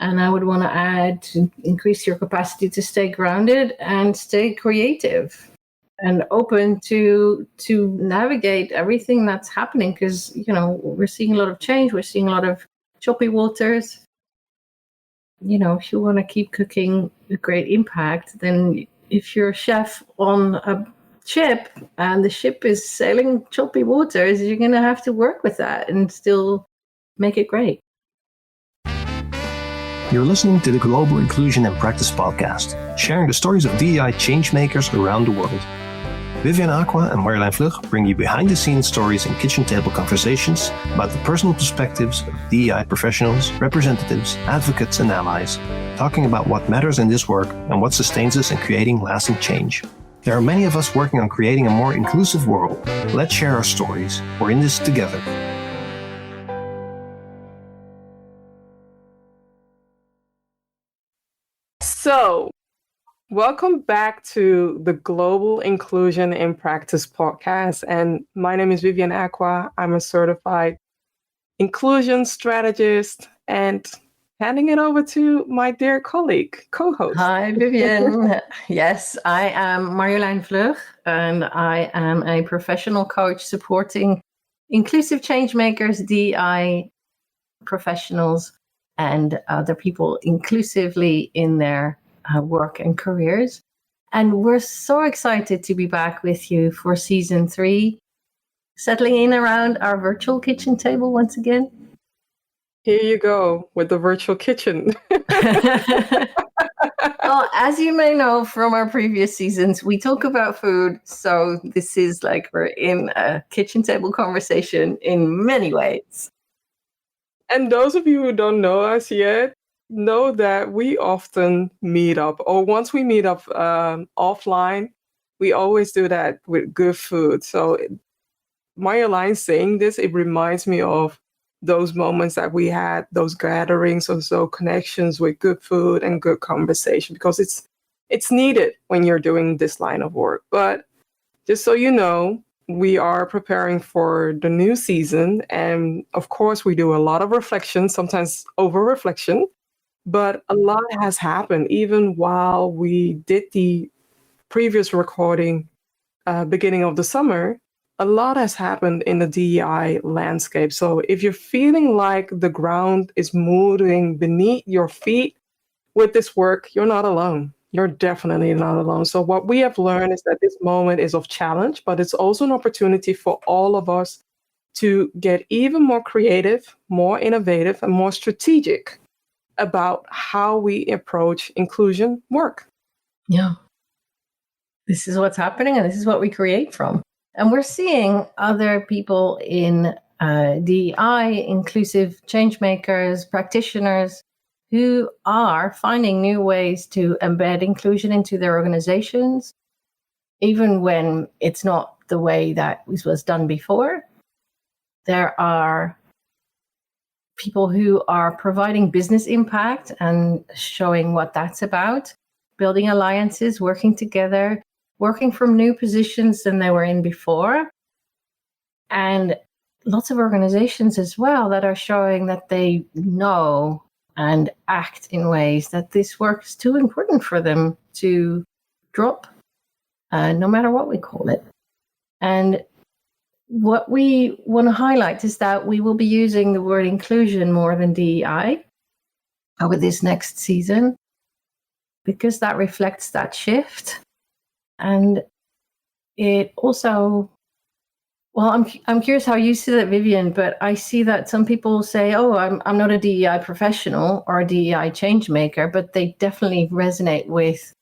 And I would want to add to increase your capacity to stay grounded and stay creative and open to navigate everything that's happening, because we're seeing a lot of change, we're seeing a lot of choppy waters. If you want to keep cooking with great impact, then if you're a chef on a ship and the ship is sailing choppy waters, you're going to have to work with that and still make it great. You're listening to the Global Inclusion in Practice podcast, sharing the stories of DEI changemakers around the world. Vivian Acquah and Marjolijn Vlug bring you behind-the-scenes stories and kitchen table conversations about the personal perspectives of DEI professionals, representatives, advocates, and allies, talking about what matters in this work and what sustains us in creating lasting change. There are many of us working on creating a more inclusive world. Let's share our stories. We're in this together. So, welcome back to the Global Inclusion in Practice podcast. And my name is Vivian Acquah. I'm a certified inclusion strategist, and handing it over to my dear colleague, co-host. Hi, Vivian. Yes, I am Marjolijn Vlug, and I am a professional coach supporting inclusive change makers, DEI professionals, and other people inclusively in their work and careers. And we're so excited to be back with you for season 3, settling in around our virtual kitchen table once again. Here you go with the virtual kitchen. Well, as you may know from our previous seasons, we talk about food. So this is like we're in a kitchen table conversation in many ways. And those of you who don't know us yet, know that we often meet up, or once we meet up offline, we always do that with good food. So Marjolijn saying this, it reminds me of those moments that we had, those gatherings or so connections with good food and good conversation, because it's needed when you're doing this line of work. But just so you know, we are preparing for the new season. And of course, we do a lot of reflection, sometimes over reflection, but a lot has happened even while we did the previous recording beginning of the summer. A lot has happened in the DEI landscape. So if you're feeling like the ground is moving beneath your feet with this work, you're not alone. You're definitely not alone. So what we have learned is that this moment is of challenge, but it's also an opportunity for all of us to get even more creative, more innovative, and more strategic about how we approach inclusion work. Yeah. This is what's happening, and this is what we create from. And we're seeing other people in DEI, inclusive change makers, practitioners, who are finding new ways to embed inclusion into their organizations, even when it's not the way that was done before. There are people who are providing business impact and showing what that's about, building alliances, working together, working from new positions than they were in before. And lots of organizations as well that are showing that they know and act in ways that this work is too important for them to drop, no matter what we call it. And what we want to highlight is that we will be using the word inclusion more than DEI over this next season, because that reflects that shift. And it also, well, I'm curious how you see that, Vivian, but I see that some people say, oh, I'm not a DEI professional or a DEI change maker, but they definitely resonate with,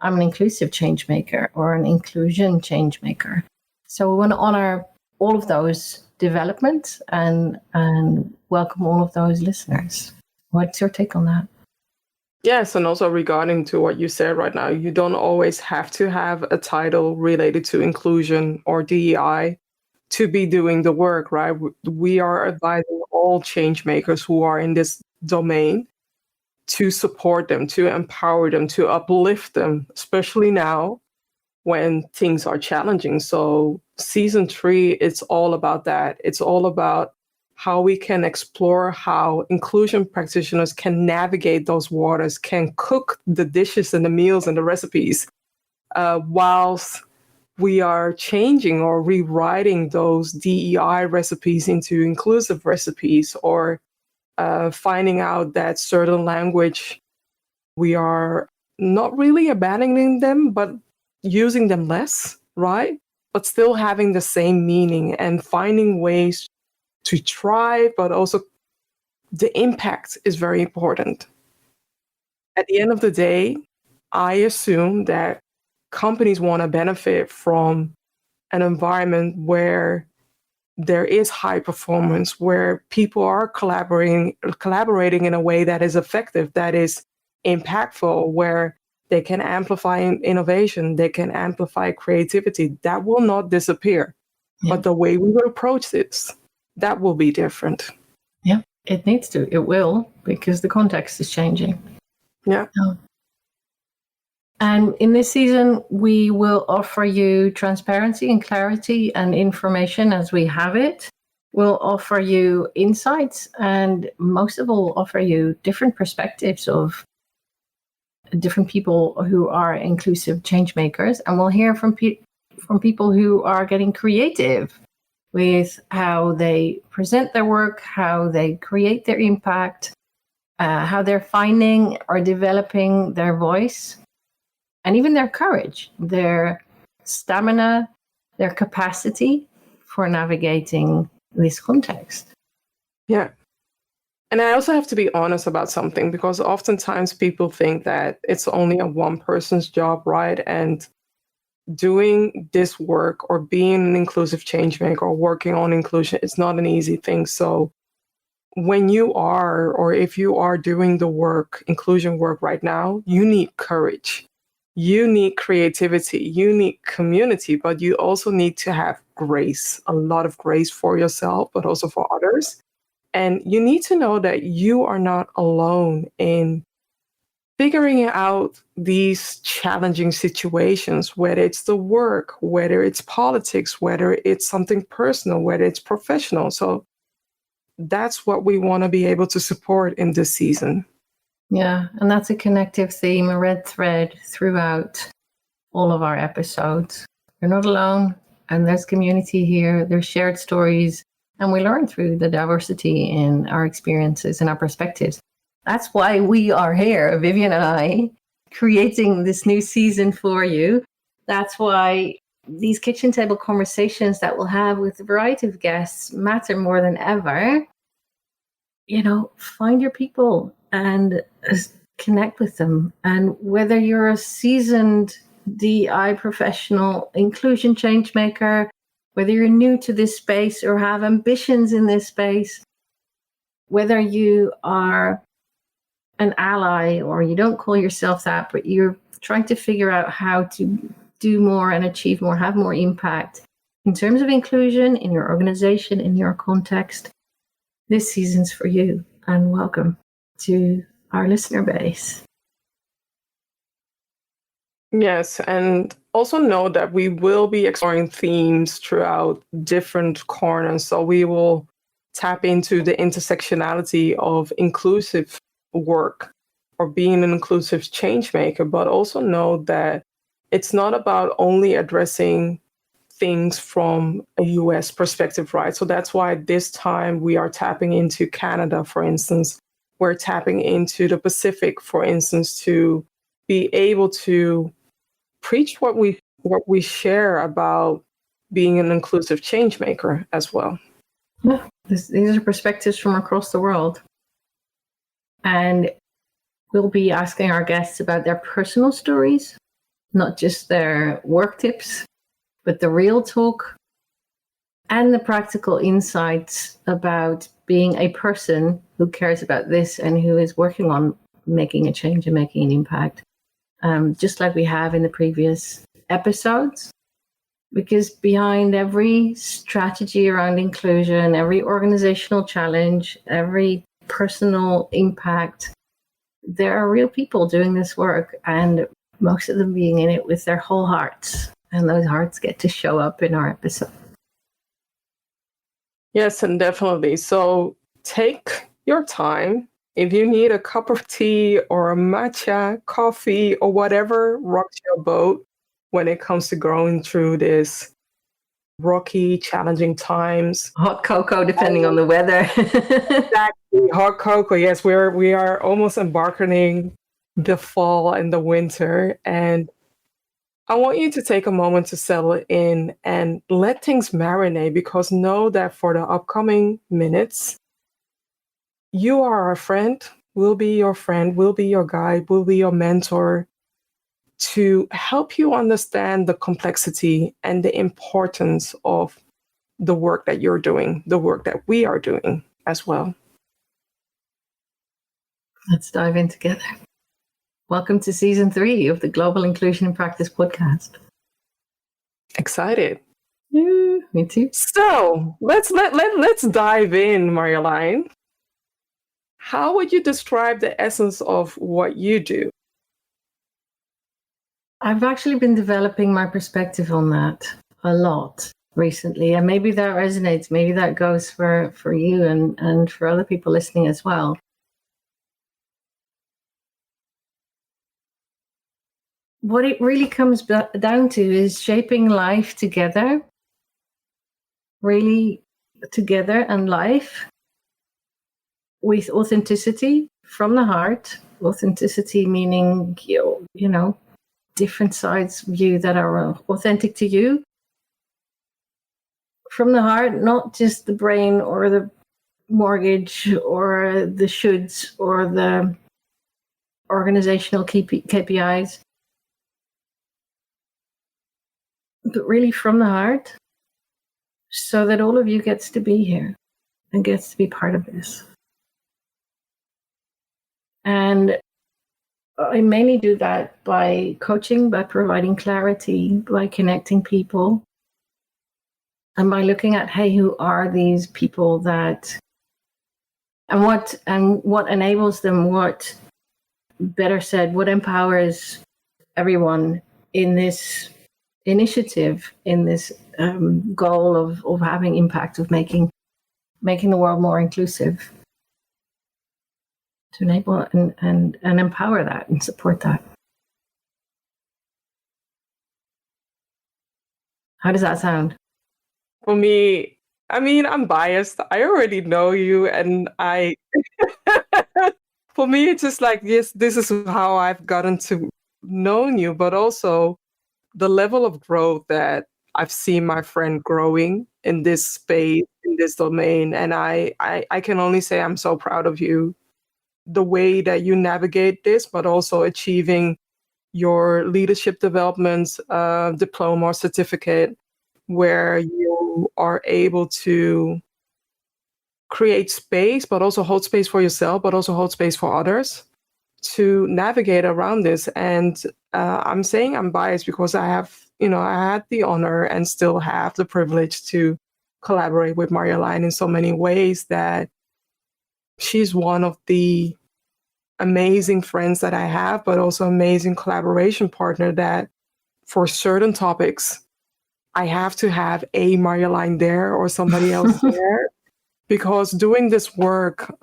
I'm an inclusive change maker or an inclusion change maker. So we want to honor all of those developments and welcome all of those listeners. What's your take on that? Yes, and also regarding to what you said right now, you don't always have to have a title related to inclusion or DEI to be doing the work, right? We are advising all change makers who are in this domain to support them, to empower them, to uplift them, especially now when things are challenging. So season 3, it's all about that. It's all about how we can explore how inclusion practitioners can navigate those waters, can cook the dishes and the meals and the recipes, whilst we are changing or rewriting those DEI recipes into inclusive recipes, or finding out that certain language, we are not really abandoning them, but using them less, right? But still having the same meaning and finding ways to try, but also the impact is very important. At the end of the day, I assume that companies want to benefit from an environment where there is high performance, where people are collaborating in a way that is effective, that is impactful, where they can amplify innovation, they can amplify creativity. That will not disappear. Yeah. But the way we will approach this, that will be different. Yeah, it needs to. It will, because the context is changing. Yeah. And in this season, we will offer you transparency and clarity and information as we have it. We'll offer you insights, and most of all, offer you different perspectives of different people who are inclusive change makers. And we'll hear from people who are getting creative with how they present their work, how they create their impact, how they're finding or developing their voice, and even their courage, their stamina, their capacity for navigating this context. Yeah. And I also have to be honest about something, because oftentimes people think that it's only a one person's job, right? And doing this work or being an inclusive change maker or working on inclusion is not an easy thing. So when you are, or if you are doing the work, inclusion work right now, you need courage. You need creativity, you need community, but you also need to have grace, a lot of grace for yourself, but also for others. And you need to know that you are not alone in figuring out these challenging situations, whether it's the work, whether it's politics, whether it's something personal, whether it's professional. So that's what we want to be able to support in this season. Yeah, and that's a connective theme, a red thread throughout all of our episodes. You're not alone, and there's community here, there's shared stories, and we learn through the diversity in our experiences and our perspectives. That's why we are here, Vivian and I, creating this new season for you. That's why these kitchen table conversations that we'll have with a variety of guests matter more than ever. You know, find your people and connect with them. And whether you're a seasoned DI professional, inclusion change maker, whether you're new to this space or have ambitions in this space, whether you are an ally or you don't call yourself that, but you're trying to figure out how to do more and achieve more, have more impact in terms of inclusion in your organization, in your context, this season's for you. And welcome to our listener base. Yes, and also know that we will be exploring themes throughout different corners. So we will tap into the intersectionality of inclusive work or being an inclusive change maker, but also know that it's not about only addressing things from a US perspective, right? So that's why this time we are tapping into Canada, for instance. We're tapping into the Pacific, for instance, to be able to preach what we share about being an inclusive change maker as well. Yeah, these are perspectives from across the world. And we'll be asking our guests about their personal stories, not just their work tips, but the real talk and the practical insights about being a person who cares about this and who is working on making a change and making an impact, just like we have in the previous episodes. Because behind every strategy around inclusion, every organizational challenge, every personal impact, there are real people doing this work, and most of them being in it with their whole hearts. And those hearts get to show up in our episode. Yes, and definitely. So take your time. If you need a cup of tea or a matcha, coffee, or whatever rocks your boat when it comes to going through this rocky, challenging times. Hot cocoa, depending on the weather. Exactly. Hot cocoa. Yes, we are almost embarking the fall and the winter. And I want you to take a moment to settle in and let things marinate, because know that for the upcoming minutes, you are our friend, we'll be your friend, we'll be your guide, we'll be your mentor to help you understand the complexity and the importance of the work that you're doing, the work that we are doing as well. Let's dive in together. Welcome to season 3 of the Global Inclusion in Practice podcast. Excited. Yeah, me too. So let's dive in, Marjolijn. How would you describe the essence of what you do? I've actually been developing my perspective on that a lot recently, and maybe that resonates. Maybe that goes for you and for other people listening as well. What it really comes down to is shaping life together, really together, and life with authenticity from the heart. Authenticity meaning, you know, different sides of you that are authentic to you. From the heart, not just the brain or the mortgage or the shoulds or the organizational KPIs, but really from the heart, so that all of you gets to be here and gets to be part of this. And I mainly do that by coaching, by providing clarity, by connecting people, and by looking at, hey, who are these people that, and what enables them, what, better said, what empowers everyone in this initiative, in this goal of having impact, of making the world more inclusive, to enable and empower that and support that. How does that sound? For me, I mean, I'm biased. I already know you, and for me, it's just like, yes, this is how I've gotten to know you, but also the level of growth that I've seen my friend growing in this space, in this domain. And I can only say I'm so proud of you, the way that you navigate this, but also achieving your leadership development diploma or certificate, where you are able to create space, but also hold space for yourself, but also hold space for others to navigate around this. And I'm saying I'm biased because I had the honor and still have the privilege to collaborate with Marjolijn in so many ways, that she's one of the amazing friends that I have, but also amazing collaboration partner that for certain topics, I have to have a Marjolijn there or somebody else there. Because doing this work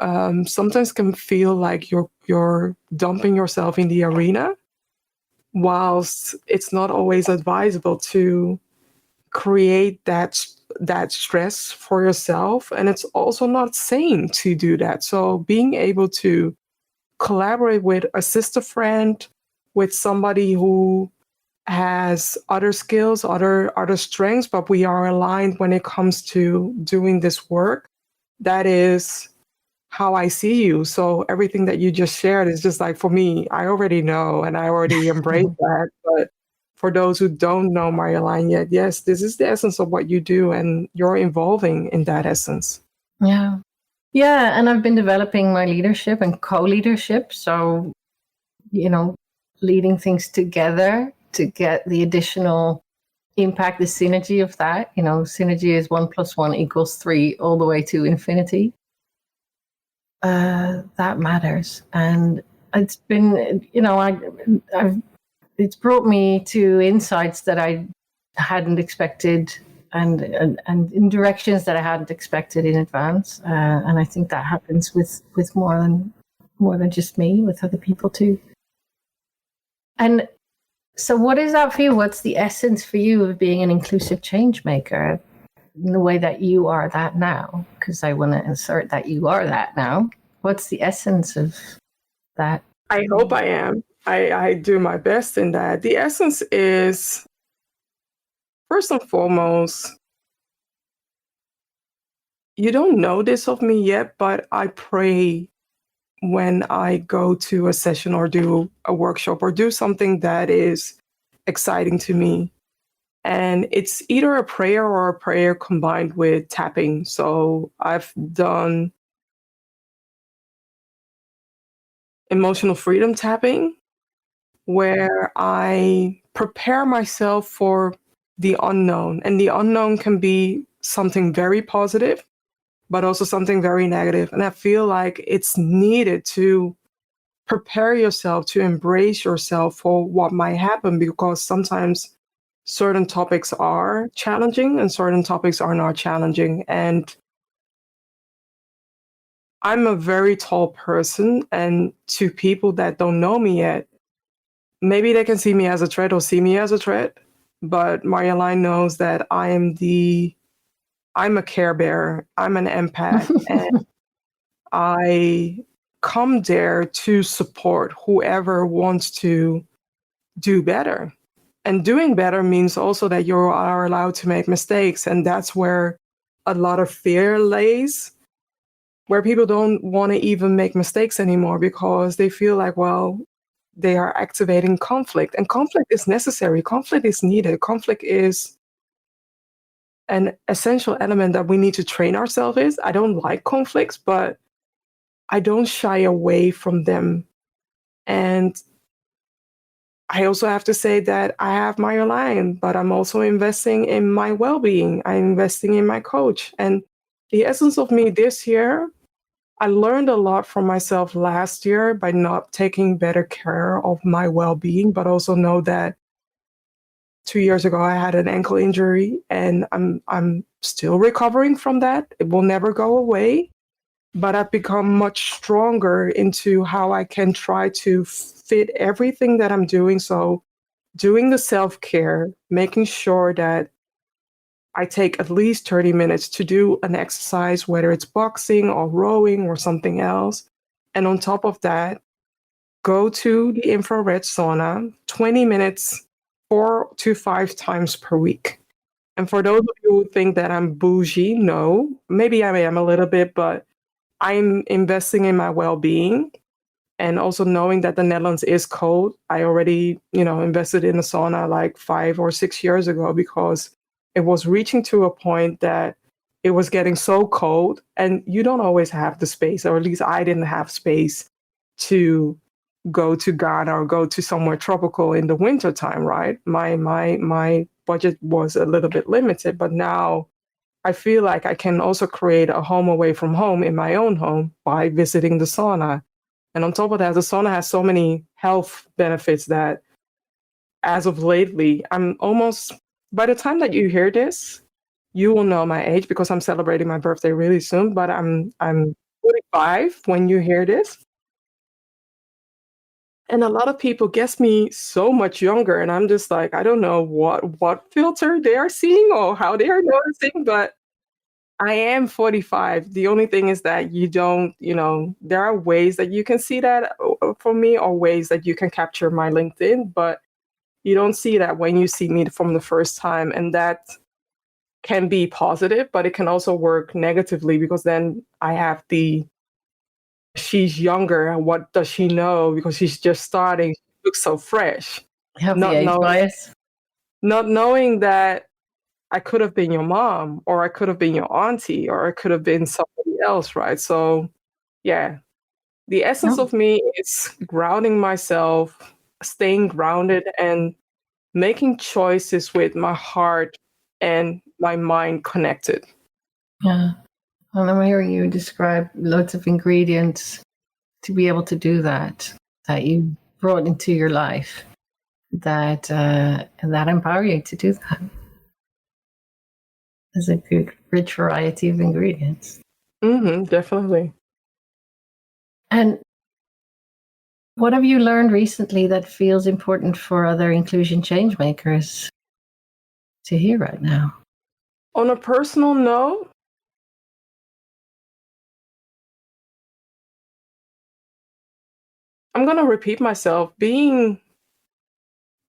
sometimes can feel like you're dumping yourself in the arena, whilst it's not always advisable to create that stress for yourself, and it's also not sane to do that. So being able to collaborate with a sister friend, with somebody who has other skills, other strengths, but we are aligned when it comes to doing this work, that is how I see you. So everything that you just shared is just like, for me, I already know and I already embrace that. But for those who don't know Marjolijn yet, yes, this is the essence of what you do, and you're evolving in that essence. Yeah. Yeah, and I've been developing my leadership and co-leadership. So, leading things together to get the additional impact, the synergy of that. Synergy is 1 + 1 = 3 all the way to infinity. That matters. And it's been, it's brought me to insights that I hadn't expected and in directions that I hadn't expected in advance. And I think that happens with more than just me, with other people too. And so what is that for you? What's the essence for you of being an inclusive change maker in the way that you are that now? Because I want to insert that you are that now. What's the essence of that? I hope I am. I do my best in that. The essence is, first and foremost, you don't know this of me yet, but I pray when I go to a session or do a workshop or do something that is exciting to me. And it's either a prayer or a prayer combined with tapping. So I've done emotional freedom tapping, where I prepare myself for the unknown. And the unknown can be something very positive, but also something very negative. And I feel like it's needed to prepare yourself, to embrace yourself for what might happen, because sometimes certain topics are challenging and certain topics are not challenging. And I'm a very tall person, and to people that don't know me yet, maybe they can see me as a threat or see me as a threat, but Marjolijn knows that I'm a care bearer, I'm an empath, and I come there to support whoever wants to do better. And doing better means also that you are allowed to make mistakes. And that's where a lot of fear lays, where people don't want to even make mistakes anymore because they feel like, well, they are activating conflict. And conflict is necessary. Conflict is needed. Conflict is an essential element that we need to train ourselves in. I don't like conflicts, but I don't shy away from them. And I also have to say that I have Marjolijn, but I'm also investing in my well-being. I'm investing in my coach. And the essence of me this year, I learned a lot from myself last year by not taking better care of my well-being, but also know that 2 years ago I had an ankle injury and I'm still recovering from that. It will never go away, but I've become much stronger into how I can try to fit everything that I'm doing. So doing the self-care, making sure that I take at least 30 minutes to do an exercise, whether it's boxing or rowing or something else. And on top of that, go to the infrared sauna, 20 minutes, 4 to 5 times per week. And for those of you who think that I'm bougie, no, maybe I am a little bit, but I'm investing in my well-being. And also knowing that the Netherlands is cold, I already, invested in a sauna like 5 or 6 years ago, because it was reaching to a point that it was getting so cold and you don't always have the space, or at least I didn't have space to go to Ghana or go to somewhere tropical in the winter time, right? My budget was a little bit limited, but now I feel like I can also create a home away from home in my own home by visiting the sauna. And on top of that, the sauna has so many health benefits that as of lately, by the time that you hear this, you will know my age because I'm celebrating my birthday really soon, but I'm 45 when you hear this. And a lot of people guess me so much younger, and I'm just like, I don't know what filter they are seeing or how they are noticing, but I am 45. The only thing is that you don't, there are ways that you can see that for me, or ways that you can capture my LinkedIn, but you don't see that when you see me from the first time. And that can be positive, but it can also work negatively, because then I have she's younger and what does she know, because she's just starting, she looks so fresh. Have the age bias. Not knowing that I could have been your mom, or I could have been your auntie, or I could have been somebody else, right? So, yeah, the essence of me is grounding myself, staying grounded, and making choices with my heart and my mind connected. Yeah. And I'm hearing you describe lots of ingredients to be able to do that you brought into your life, that empower you to do that. there's a good, rich variety of ingredients. Definitely. And what have you learned recently that feels important for other inclusion change makers to hear right now? On a personal note, I'm going to repeat myself. Being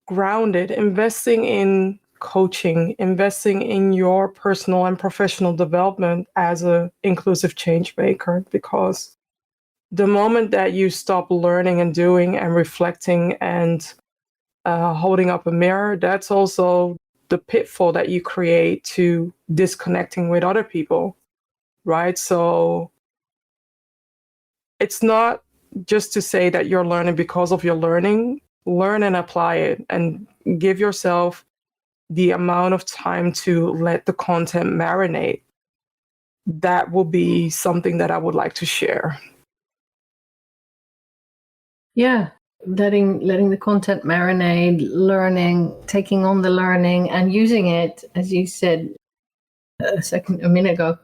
grounded, investing in coaching, investing in your personal and professional development as an inclusive change maker, because the moment that you stop learning and doing and reflecting and holding up a mirror, that's also the pitfall that you create to disconnecting with other people, right? So it's not just to say that you're learning because of your learning. Learn and apply it, and give yourself the amount of time to let the content marinate. That will be something that I would like to share. Yeah, letting the content marinate, learning, taking on the learning, and using it, as you said a minute ago,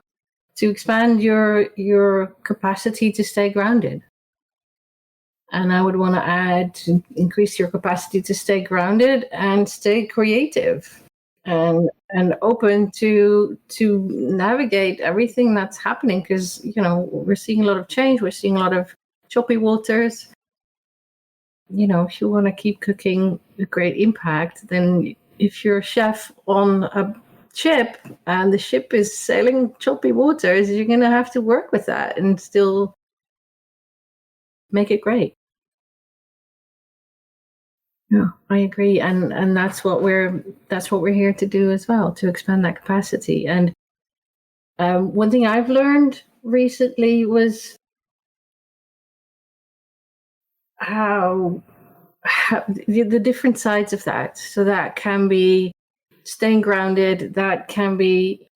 to expand your capacity to stay grounded. And I would want to add to increase your capacity to stay grounded and stay creative and open to navigate everything that's happening, because we're seeing a lot of change, we're seeing a lot of choppy waters. If you want to keep cooking a great impact, then if you're a chef on a ship and the ship is sailing choppy waters, you're going to have to work with that and still make it great. Yeah, I agree, and that's what we're here to do as well, to expand that capacity. And one thing I've learned recently was how the different sides of that. So that can be staying grounded, that can be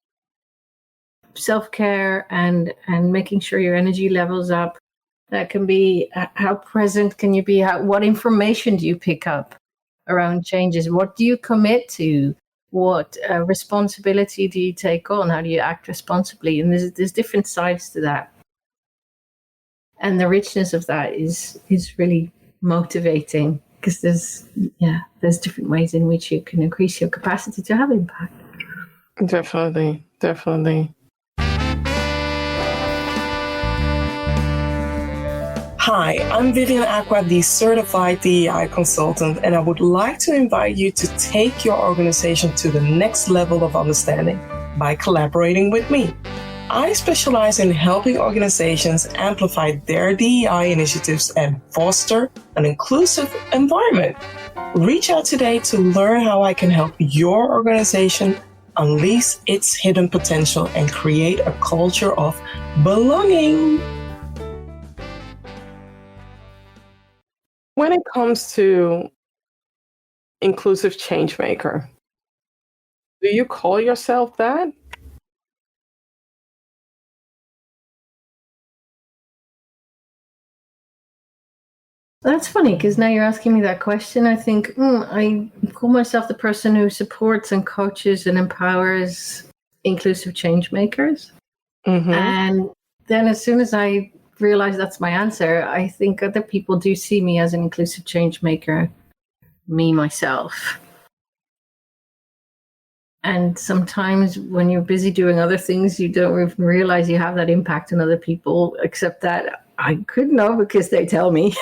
self-care and making sure your energy levels up. That can be how present can you be? What information do you pick up around changes? What do you commit to? What responsibility do you take on? How do you act responsibly? And there's different sides to that. And the richness of that is really motivating, because there's different ways in which you can increase your capacity to have impact. Definitely. Hi, I'm Vivian Acquah, the certified DEI consultant, and I would like to invite you to take your organization to the next level of understanding by collaborating with me. I specialize in helping organizations amplify their DEI initiatives and foster an inclusive environment. Reach out today to learn how I can help your organization unleash its hidden potential and create a culture of belonging. When it comes to inclusive change maker, do you call yourself that? That's funny, because now you're asking me that question. I think I call myself the person who supports and coaches and empowers inclusive change makers. And then as soon as I realize that's my answer, I think other people do see me as an inclusive change maker, me, myself. And sometimes when you're busy doing other things, you don't even realize you have that impact on other people, except that I could know because they tell me.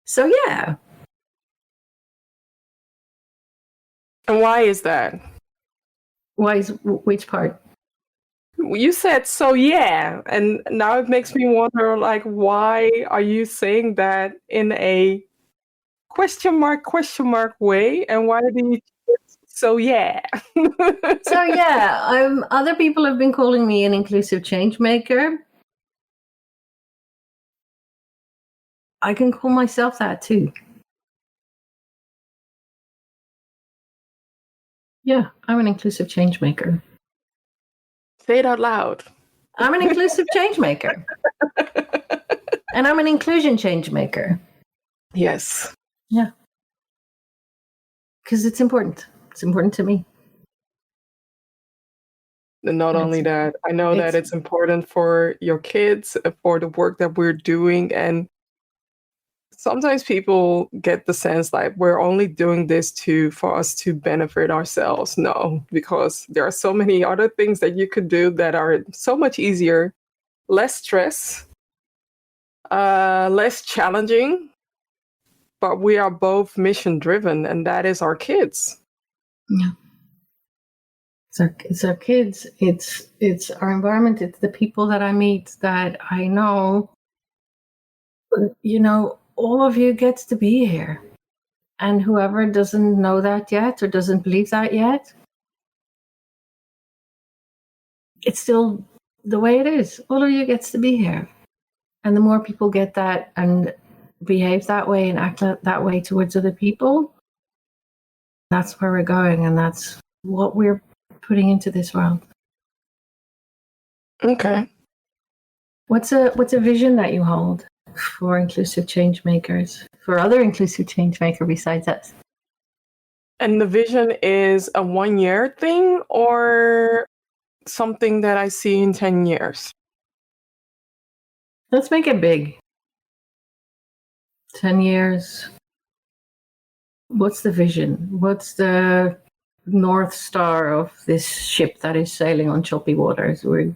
So, yeah. And why is that? Which part? You said so, yeah. And now it makes me wonder, like, why are you saying that in a question mark way? And why do you so, yeah? So, yeah, other people have been calling me an inclusive change maker. I can call myself that too. Yeah, I'm an inclusive change maker. Say it out loud. I'm an inclusive change maker. And I'm an inclusion change maker. Yes. Yeah. Because it's important. It's important to me. And not only that, I know that it's important for your kids, for the work that we're doing. And sometimes people get the sense like we're only doing this for us to benefit ourselves. No, because there are so many other things that you could do that are so much easier, less stress, less challenging, but we are both mission driven, and that is our kids. Yeah. It's our kids, it's our environment, it's the people that I meet that I know, all of you gets to be here. And whoever doesn't know that yet or doesn't believe that yet, it's still the way it is. All of you gets to be here. And the more people get that and behave that way and act that way towards other people, that's where we're going. And that's what we're putting into this world. Okay. What's a vision that you hold for inclusive change makers, for other inclusive change maker besides us? And the vision is a 1-year thing or something that I see in 10 years? Let's make it big. 10 years. What's the vision? What's the North Star of this ship that is sailing on choppy waters? We're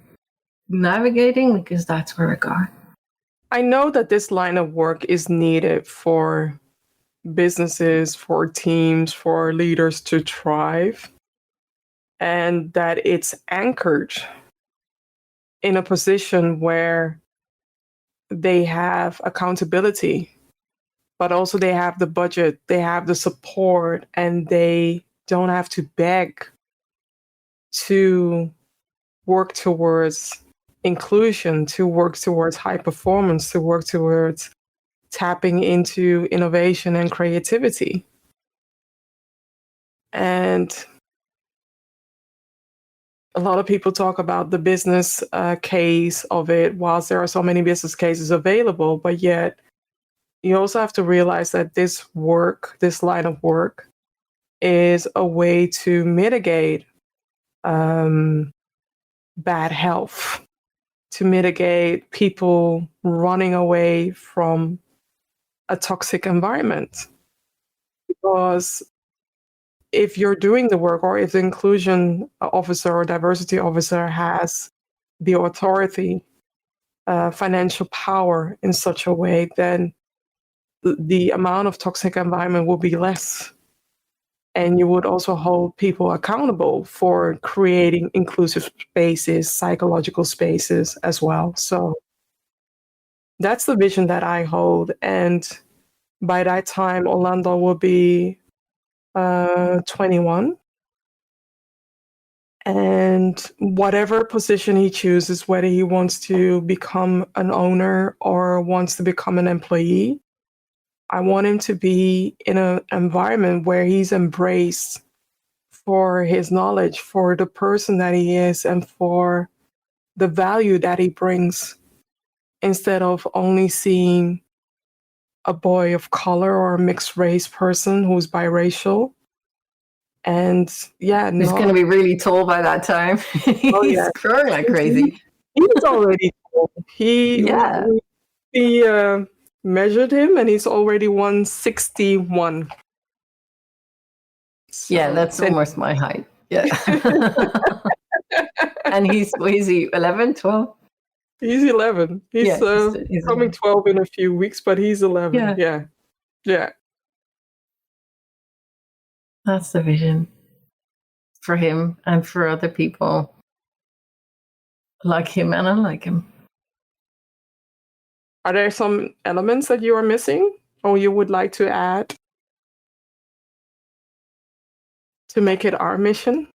navigating because that's where we're going. I know that this line of work is needed for businesses, for teams, for leaders to thrive, and that it's anchored in a position where they have accountability, but also they have the budget, they have the support, and they don't have to beg to work towards inclusion, to work towards high performance, to work towards tapping into innovation and creativity. And a lot of people talk about the business case of it, whilst there are so many business cases available, but yet you also have to realize that this line of work, is a way to mitigate bad health, to mitigate people running away from a toxic environment. Because if you're doing the work, or if the inclusion officer or diversity officer has the authority, financial power in such a way, then the amount of toxic environment will be less. And you would also hold people accountable for creating inclusive spaces, psychological spaces as well. So that's the vision that I hold. And by that time, Orlando will be 21. And whatever position he chooses, whether he wants to become an owner or wants to become an employee, I want him to be in an environment where he's embraced for his knowledge, for the person that he is, and for the value that he brings, instead of only seeing a boy of color or a mixed race person who's biracial. And yeah, He's going to be really tall by that time. He's growing like crazy. He's already tall. He measured him, and he's already 161. So, yeah, that's almost my height. Yeah. And he's 11, 12? He's 11. He's coming 12 in a few weeks, but he's 11. Yeah. That's the vision for him and for other people like him and unlike him. Are there some elements that you are missing or you would like to add to make it our mission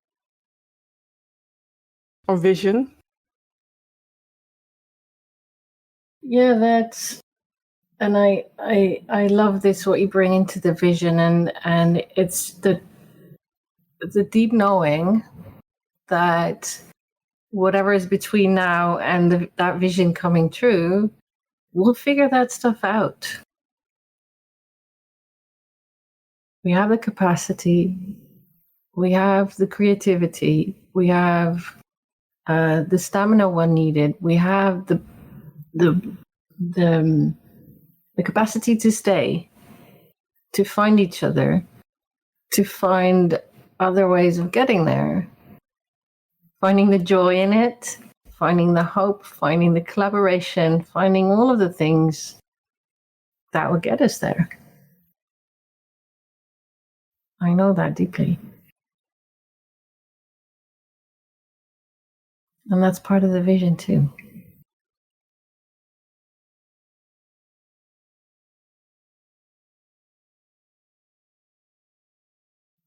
or vision? Yeah, and I love this, what you bring into the vision, and it's the deep knowing that whatever is between now and that vision coming true, we'll figure that stuff out. We have the capacity, we have the creativity, we have the stamina one needed. We have the capacity to stay, to find each other, to find other ways of getting there, finding the joy in it, finding the hope, finding the collaboration, finding all of the things that will get us there. I know that deeply. And that's part of the vision too.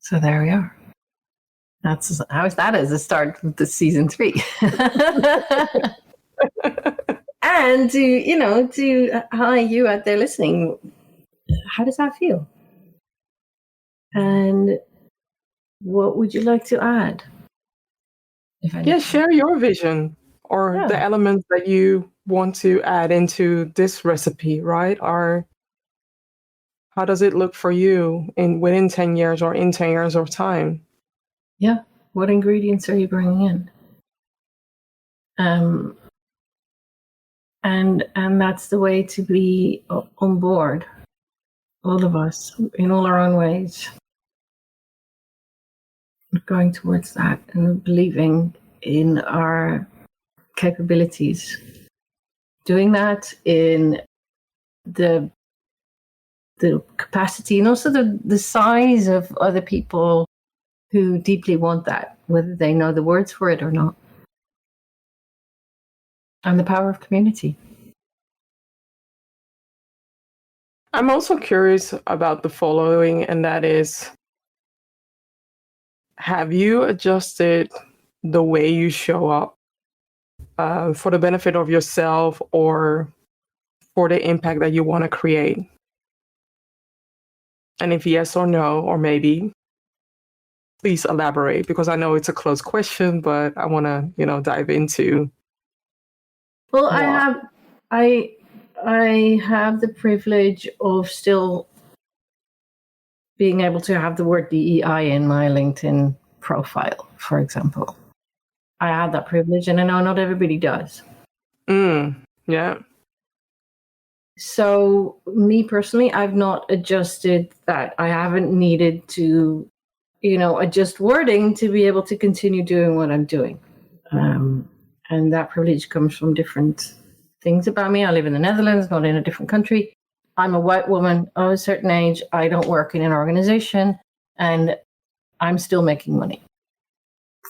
So there we are. That's how's that as a start of the season 3. And to hi, you out there listening, how does that feel? And what would you like to add? Yeah, share your vision or the elements that you want to add into this recipe, right? Or how does it look for you within 10 years or in 10 years of time? Yeah. What ingredients are you bringing in? And that's the way to be on board, all of us, in all our own ways. Going towards that and believing in our capabilities. Doing that in the capacity and also the size of other people who deeply want that, whether they know the words for it or not. And the power of community. I'm also curious about the following, and that is, have you adjusted the way you show up for the benefit of yourself or for the impact that you want to create? And if yes or no, or maybe, please elaborate, because I know it's a closed question, but I want to, dive into. Well, more. I have the privilege of still being able to have the word DEI in my LinkedIn profile, for example. I have that privilege, and I know not everybody does. Yeah. So me personally, I've not adjusted that. I haven't needed to, adjust wording to be able to continue doing what I'm doing. And that privilege comes from different things about me. I live in the Netherlands, not in a different country. I'm a white woman of a certain age. I don't work in an organization, and I'm still making money,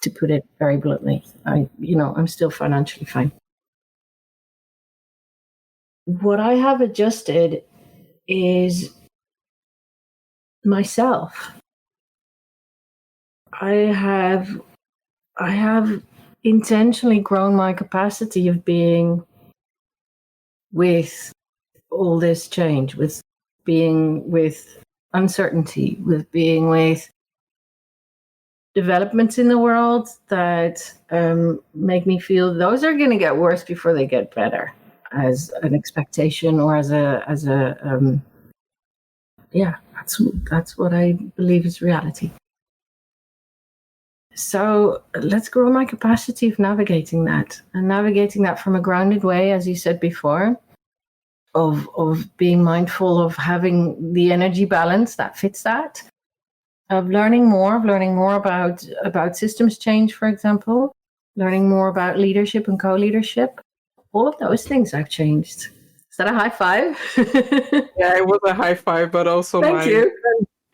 to put it very bluntly. I'm still financially fine. What I have adjusted is myself. I have intentionally grown my capacity of being with all this change, with being with uncertainty, with being with developments in the world that make me feel those are going to get worse before they get better, as an expectation or as a that's what I believe is reality. So let's grow my capacity of navigating that, and navigating that from a grounded way, as you said before, of being mindful of having the energy balance that fits that, of learning more about systems change, for example, learning more about leadership and co-leadership. All of those things have changed. Is that a high five? Yeah, it was a high five, but also Thank you.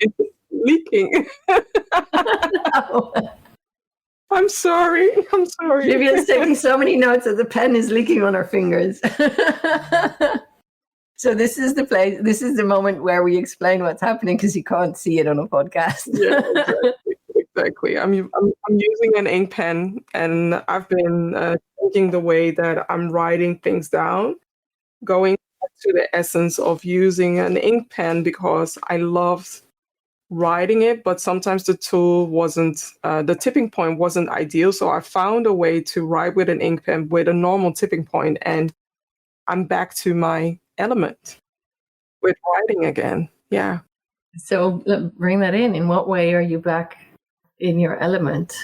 It's leaking. No. I'm sorry. Vivian's taking so many notes that the pen is leaking on her fingers. So this is the place. This is the moment where we explain what's happening, because you can't see it on a podcast. Yeah, exactly. I'm using an ink pen, and I've been thinking the way that I'm writing things down, going back to the essence of using an ink pen, because I loved writing it, but sometimes the tool wasn't, the tipping point wasn't ideal. So I found a way to write with an ink pen with a normal tipping point, and I'm back to my element with writing again. Yeah. So bring that in. In what way are you back in your element?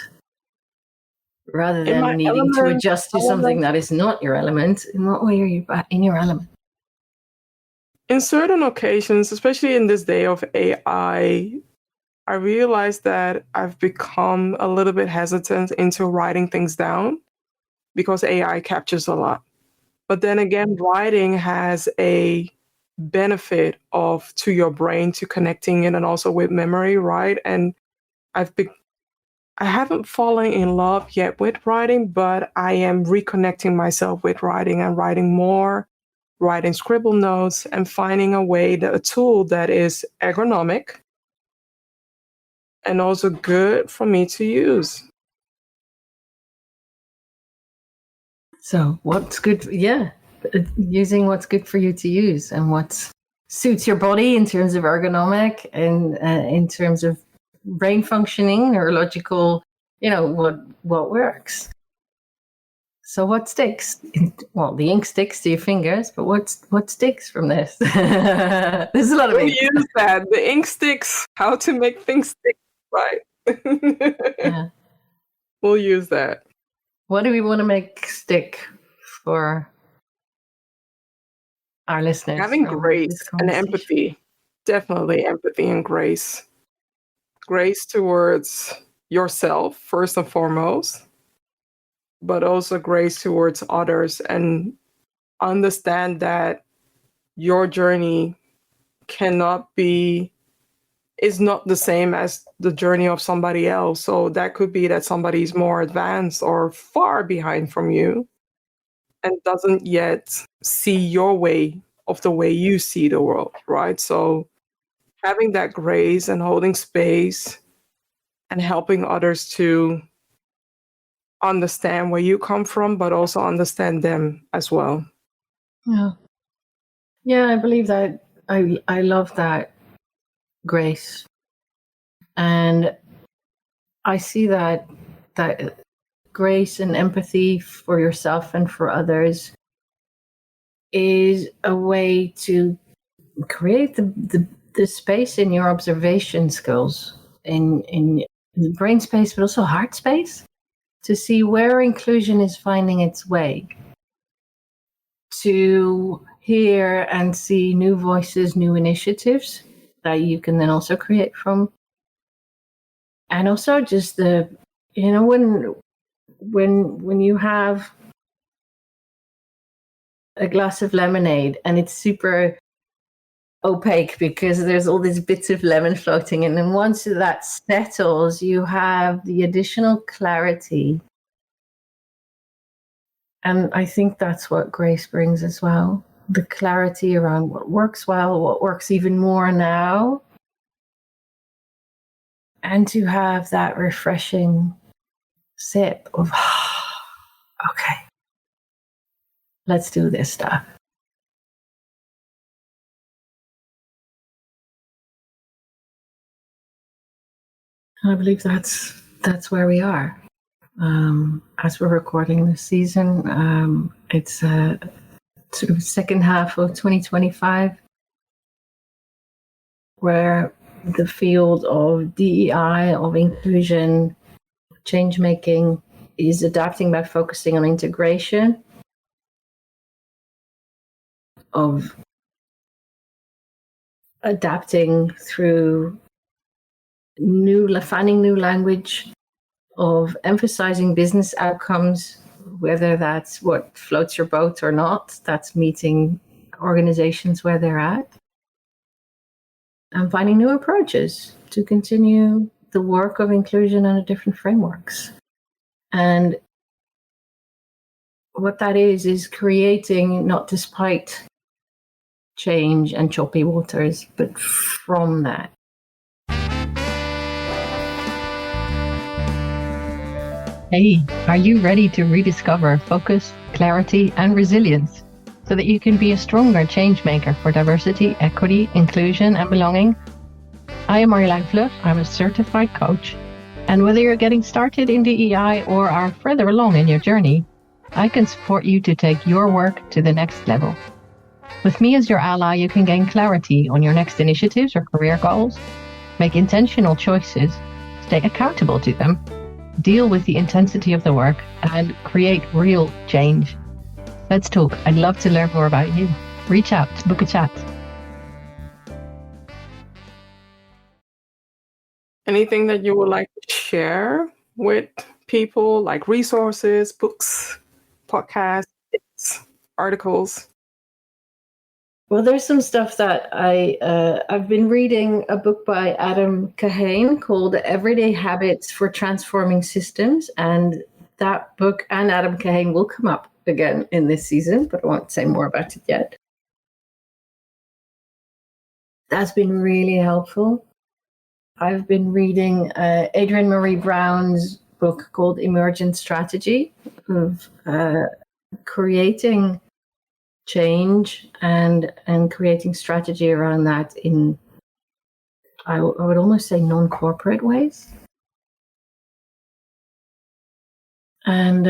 rather In my than needing to adjust to something that is not your element. In what way are you in your element? In certain occasions, especially in this day of AI, I realized that I've become a little bit hesitant into writing things down because AI captures a lot. But then again, writing has a benefit of to your brain to connecting it and also with memory, right? And I haven't fallen in love yet with writing, but I am reconnecting myself with writing and writing more, writing scribble notes and finding a tool that is ergonomic and also good for me to use. So what's good? Using what's good for you to use and what suits your body in terms of ergonomic and in terms of brain functioning, neurological, what works. So what sticks? Well, the ink sticks to your fingers, but what sticks from this? There's a lot of We'll ink. use that. The ink sticks, how to make things stick, right? Yeah. We'll use that. What do we want to make stick for our listeners? Having grace and empathy. Definitely empathy and grace. Grace towards yourself, first and foremost, but also grace towards others, and understand that your journey is not the same as the journey of somebody else. So that could be that somebody's more advanced or far behind from you and doesn't yet see your way of the way you see the world, right? So having that grace and holding space and helping others to understand where you come from, but also understand them as well. Yeah. Yeah, I believe that. I love that grace. And I see that grace and empathy for yourself and for others is a way to create the space in your observation skills, in the brain space, but also heart space, to see where inclusion is finding its way, to hear and see new voices, new initiatives that you can then also create from. And also just when you have a glass of lemonade and it's super opaque because there's all these bits of lemon floating in, and once that settles, you have the additional clarity. And I think that's what grace brings as well. The clarity around what works well, what works even more now. And to have that refreshing sip of, okay, let's do this stuff. And I believe that's where we are. As we're recording this season, it's sort of second half of 2025, where the field of DEI, of inclusion, change making is adapting by focusing on integration, of adapting through finding new language, of emphasizing business outcomes, whether that's what floats your boat or not, that's meeting organizations where they're at, and finding new approaches to continue the work of inclusion under different frameworks. And what that is creating not despite change and choppy waters, but from that. Hey, are you ready to rediscover focus, clarity, and resilience so that you can be a stronger change maker for diversity, equity, inclusion, and belonging? I am Marjolijn Vlug. I'm a certified coach. And whether you're getting started in DEI or are further along in your journey, I can support you to take your work to the next level. With me as your ally, you can gain clarity on your next initiatives or career goals, make intentional choices, stay accountable to them, deal with the intensity of the work, and create real change. Let's talk. I'd love to learn more about you. Reach out, book a chat. Anything that you would like to share with people, like resources, books, podcasts, articles? Well, there's some stuff that I've been reading a book by Adam Kahane called Everyday Habits for Transforming Systems, and that book and Adam Kahane will come up again in this season, but I won't say more about it yet. That's been really helpful. I've been reading Adrienne Marie Brown's book called Emergent Strategy of creating change and creating strategy around that in, I would almost say, non-corporate ways. And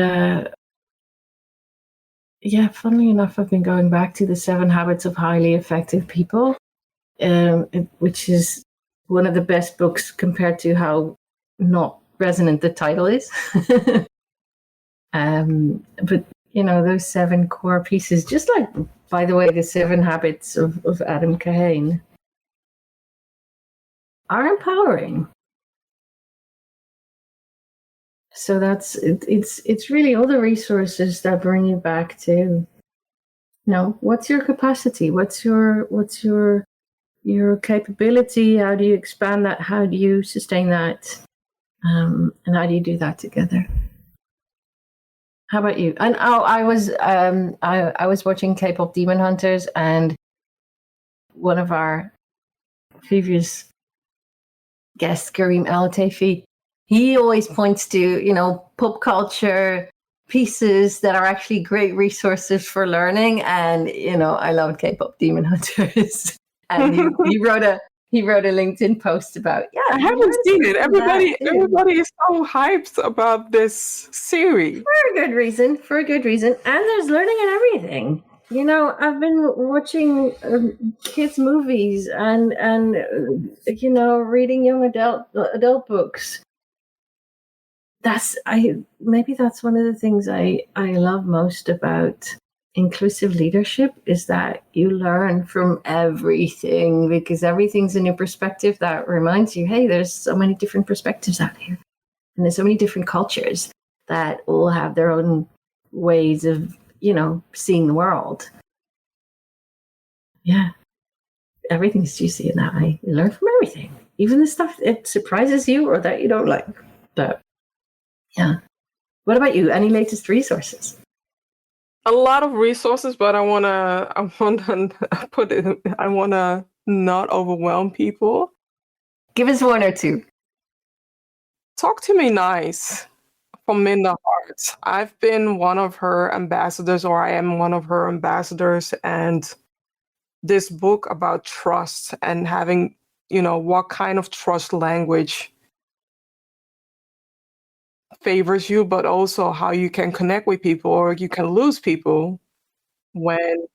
funnily enough, I've been going back to the 7 Habits of Highly Effective People, which is one of the best books compared to how not resonant the title is. But those 7 core pieces, just like, by the way, the 7 habits of Adam Kahane, are empowering. So that's it's really all the resources that bring you back to, what's your capacity? What's your capability? How do you expand that? How do you sustain that? And how do you do that together? How about you? And I was watching K-pop Demon Hunters, and one of our previous guests, Kareem El Taifi, he always points to pop culture pieces that are actually great resources for learning. And I love K-pop Demon Hunters, and he wrote a LinkedIn post about, I haven't seen it. Everybody is so hyped about this series. For a good reason. And there's learning in everything. I've been watching kids' movies and reading young adult books. Maybe that's one of the things I love most about inclusive leadership, is that you learn from everything, because everything's a new perspective that reminds you, hey, there's so many different perspectives out here, and there's so many different cultures that all have their own ways of seeing the world. Yeah, everything's juicy in that way. You learn from everything, even the stuff that surprises you or that you don't like. But yeah, what about you? Any latest resources? A lot of resources, but I wanna not overwhelm people. Give us 1 or 2. Talk to Me Nice from Minda Hart. I've been one of her ambassadors, or I am one of her ambassadors, and this book about trust and having, what kind of trust language favors you, but also how you can connect with people, or you can lose people when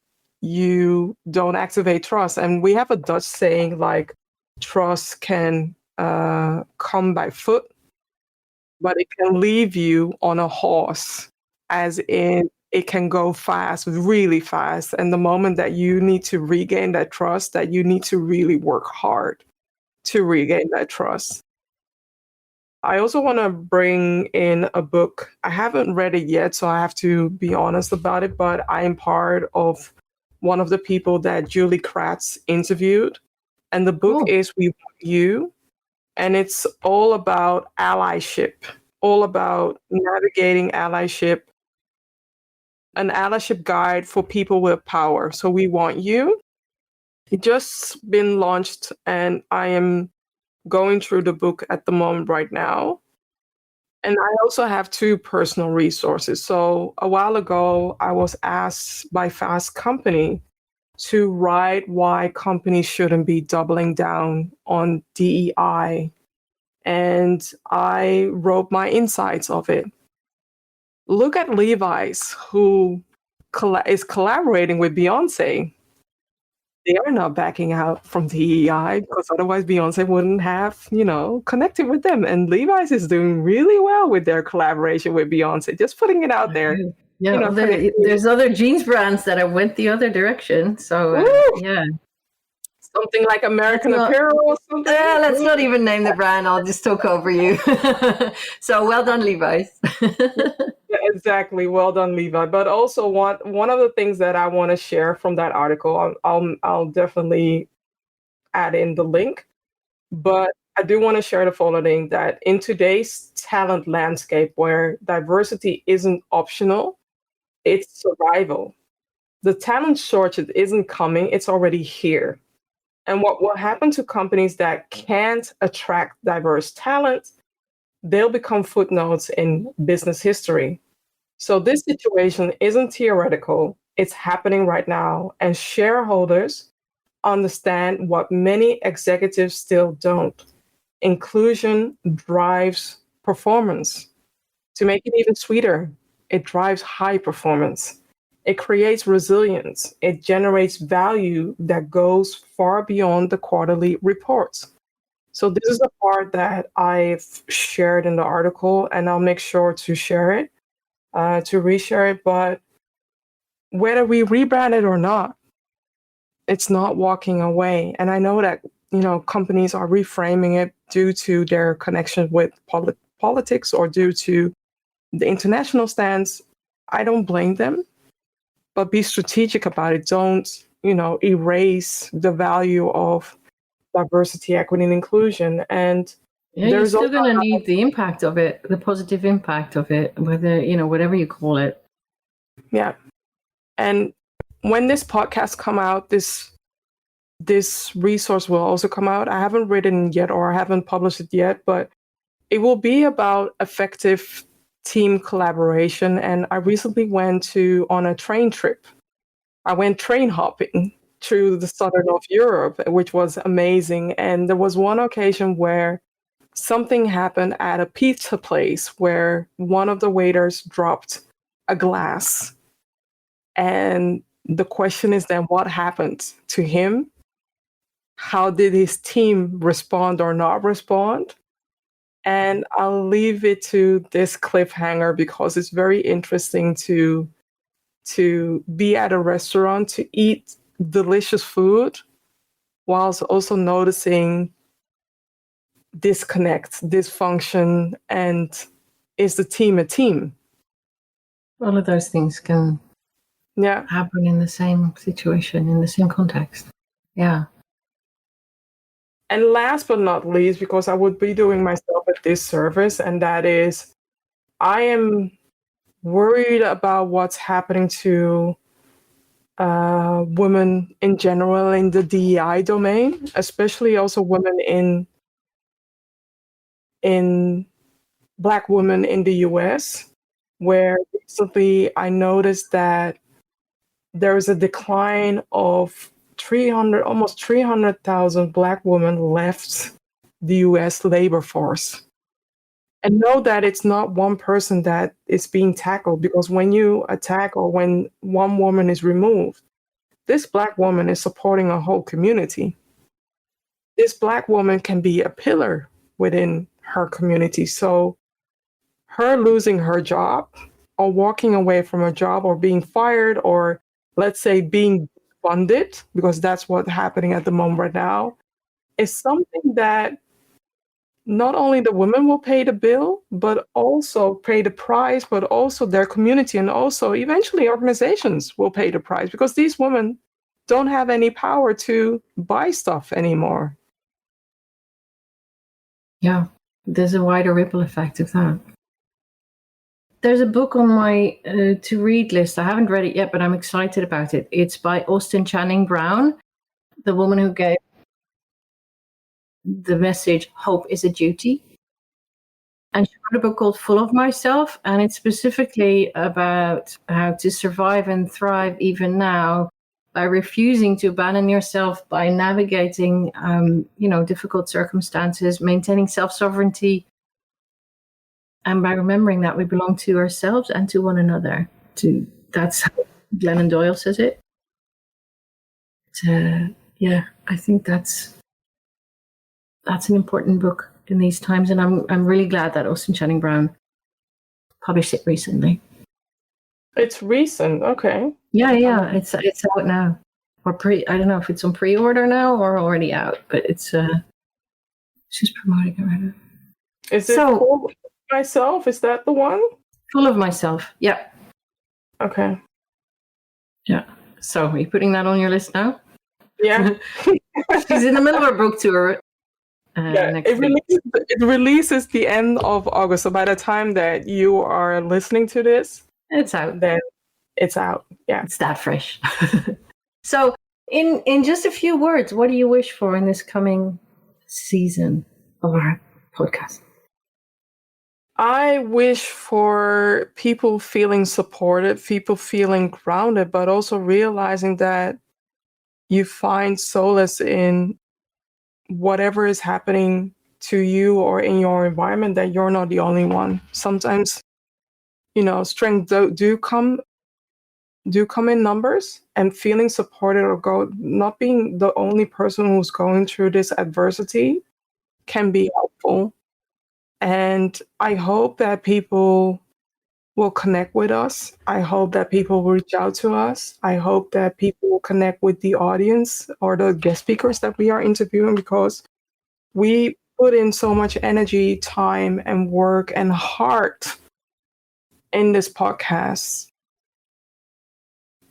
you don't activate trust. And we have a Dutch saying, like, trust can come by foot, but it can leave you on a horse, as in it can go fast, really fast. And the moment that you need to regain that trust, that you need to really work hard to regain that trust. I also want to bring in a book. I haven't read it yet, so I have to be honest about it, but I am part of one of the people that Julie Kratz interviewed. And the book is We Want You. And it's all about allyship, all about navigating allyship, an allyship guide for people with power. So We Want You. It just been launched, and I am going through the book at the moment right now. And I also have 2 personal resources. So a while ago, I was asked by Fast Company to write why companies shouldn't be doubling down on DEI. And I wrote my insights of it. Look at Levi's, who is collaborating with Beyonce. they are not backing out from DEI because otherwise Beyonce wouldn't have, connected with them. And Levi's is doing really well with their collaboration with Beyonce. Just putting it out there. Yeah, well, there's other jeans brands that have went the other direction. So yeah, something like American Apparel or something. Yeah, let's not even name the brand. I'll just talk over you. So well done, Levi's. Yeah, exactly. Well done, Levi. But also one of the things that I want to share from that article, I'll definitely add in the link. But I do want to share the following, that in today's talent landscape where diversity isn't optional, it's survival. The talent shortage isn't coming, it's already here. And what will happen to companies that can't attract diverse talent, they'll become footnotes in business history. So this situation isn't theoretical, it's happening right now. And shareholders understand what many executives still don't. Inclusion drives performance. To make it even sweeter, it drives high performance. It creates resilience. It generates value that goes far beyond the quarterly reports. So this is the part that I've shared in the article, and I'll make sure to share it, to reshare it. But whether we rebrand it or not, it's not walking away. And I know that, companies are reframing it due to their connection with politics or due to the international stance. I don't blame them, but be strategic about it. Don't, erase the value of diversity, equity, and inclusion. And yeah, you're still going to need the impact of it, the positive impact of it, whether, whatever you call it. Yeah. And when this podcast come out, this resource will also come out. I haven't written yet, or I haven't published it yet, but it will be about effective team collaboration. And I recently went on a train trip. I went train hopping through the southern of Europe, which was amazing. And there was one occasion where something happened at a pizza place where one of the waiters dropped a glass. And the question is then, what happened to him? How did his team respond or not respond? And I'll leave it to this cliffhanger because it's very interesting to be at a restaurant, to eat delicious food, whilst also noticing disconnect, dysfunction, and is the team a team? All of those things can happen in the same situation, in the same context. Yeah. And last but not least, because I would be doing myself a disservice, and that is, I am worried about what's happening to women in general in the DEI domain, especially also women in Black women in the US, where recently I noticed that there is a decline of almost 300,000 Black women left the US labor force. And know that it's not one person that is being tackled, because when you attack or when one woman is removed, this Black woman is supporting a whole community. This Black woman can be a pillar within her community. So her losing her job or walking away from a job or being fired, or let's say being funded, because that's what's happening at the moment right now, is something that not only the women will pay the bill, but also pay the price, but also their community, and also eventually organizations will pay the price, because these women don't have any power to buy stuff anymore. Yeah, there's a wider ripple effect of that. There's a book on my to read list. I haven't read it yet, but I'm excited about it. It's by Austin Channing Brown, the woman who gave the message, "Hope is a Duty." And she wrote a book called Full of Myself, and it's specifically about how to survive and thrive even now by refusing to abandon yourself, by navigating, difficult circumstances, maintaining self-sovereignty, and by remembering that we belong to ourselves and to one another. That's how Glennon Doyle says it. yeah, I think that's an important book in these times, and I'm really glad that Austin Channing Brown published it recently. It's recent, okay. Yeah, it's out now, or I don't know if it's on pre-order now or already out, but it's she's promoting it right now. Is it Full of Myself? Is that the one? Full of Myself. Yeah. Okay. Yeah. So are you putting that on your list now? Yeah. She's in the middle of her book tour. It releases the end of August. So by the time that you are listening to this, it's out. Then it's out. Yeah. It's that fresh. So in just a few words, what do you wish for in this coming season of our podcast? I wish for people feeling supported, people feeling grounded, but also realizing that you find solace in whatever is happening to you or in your environment, that you're not the only one. Sometimes, strength do come in numbers, and feeling supported or not being the only person who's going through this adversity can be helpful. And I hope that people will connect with us. I hope that people will reach out to us. I hope that people will connect with the audience or the guest speakers that we are interviewing, because we put in so much energy, time, and work and heart in this podcast.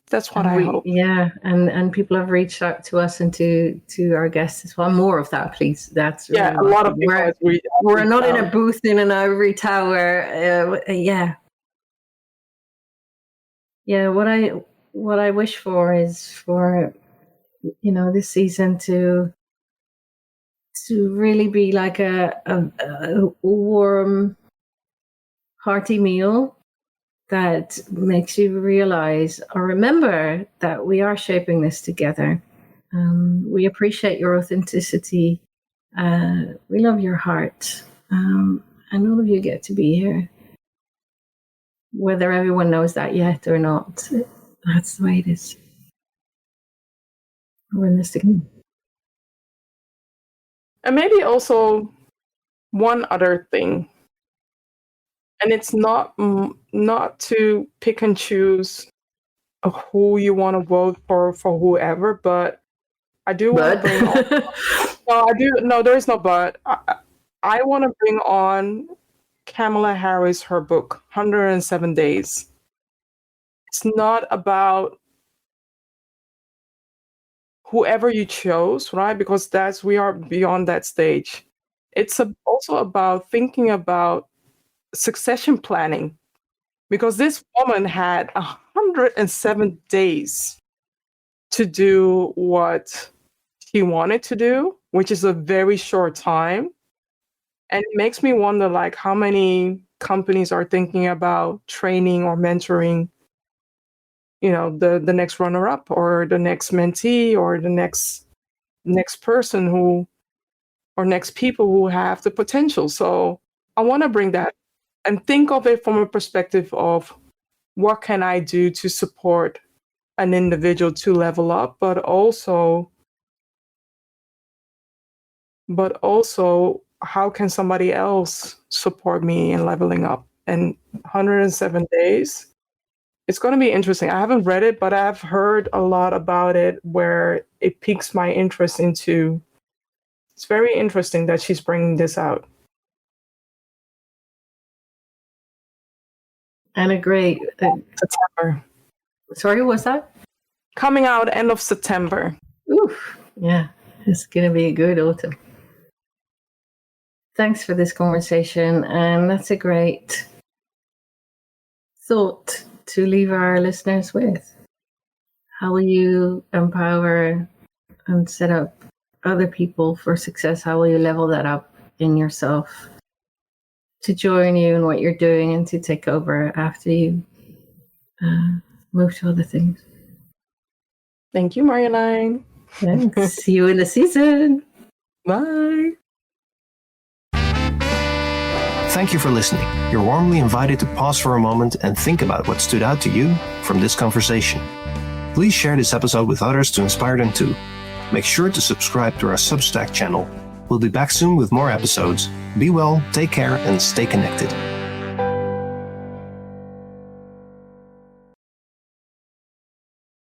That's what I hope. Yeah, and people have reached out to us and to our guests as well. More of that, please. That's really a lot of people. We're not in a booth in an ivory tower. Yeah. What I wish for is for this season to really be like a warm, hearty meal that makes you realize or remember that we are shaping this together. We appreciate your authenticity. We love your heart. And all of you get to be here. Whether everyone knows that yet or not, that's the way it is. We're in this together. And maybe also one other thing. And it's not to pick and choose who you want to vote for whoever, but I do want to bring on. No, there is no but. I want to bring on Kamala Harris, her book, 107 Days. It's not about whoever you chose, right? Because we are beyond that stage. It's also about thinking about succession planning, because this woman had 107 days to do what she wanted to do, which is a very short time. And it makes me wonder, like, how many companies are thinking about training or mentoring, the next runner-up or the next mentee or the next person or next people who have the potential. So I want to bring that and think of it from a perspective of what can I do to support an individual to level up, but also how can somebody else support me in leveling up? And 107 days, it's going to be interesting. I haven't read it, but I've heard a lot about it where it piques my interest into. It's very interesting that she's bringing this out. And a great September. Sorry, what's that? Coming out end of September. Oof, yeah, it's going to be a good autumn. Thanks for this conversation, and that's a great thought to leave our listeners with. How will you empower and set up other people for success? How will you level that up in yourself to join you in what you're doing and to take over after you move to other things? Thank you, Marjolijn. Thanks. See you in the season. Bye. Thank you for listening. You're warmly invited to pause for a moment and think about what stood out to you from this conversation. Please share this episode with others to inspire them too. Make sure to subscribe to our Substack channel. We'll be back soon with more episodes. Be well, take care, and stay connected.